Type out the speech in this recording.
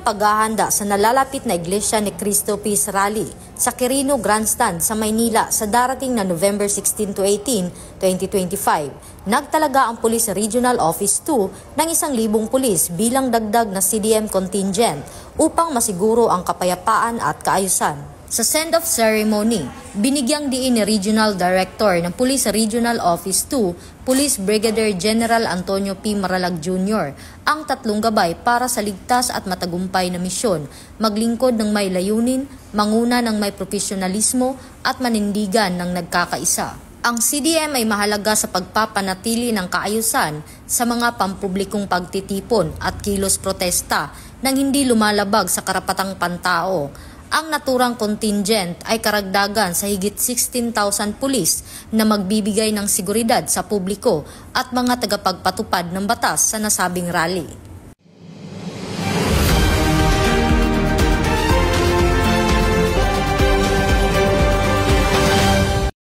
paghahanda sa nalalapit na Iglesia ni Cristo Peace Rally sa Quirino Grandstand sa Maynila sa darating na November 16 to 18, 2025. Nagtalaga ang Police Regional Office 2 ng 1,000 pulis bilang dagdag na CDM contingent upang masiguro ang kapayapaan at kaayusan. Sa send-off ceremony, binigyang diin ni Regional Director ng Police Regional Office 2, Police Brigadier General Antonio P. Maralag Jr. ang 3 gabay para sa ligtas at matagumpay na misyon, maglingkod ng may layunin, manguna ng may profesionalismo at manindigan ng nagkakaisa. Ang CDM ay mahalaga sa pagpapanatili ng kaayusan sa mga pampublikong pagtitipon at kilos protesta nang hindi lumalabag sa karapatang pantao. Ang naturang contingent ay karagdagan sa higit 16,000 pulis na magbibigay ng seguridad sa publiko at mga tagapagpatupad ng batas sa nasabing rally.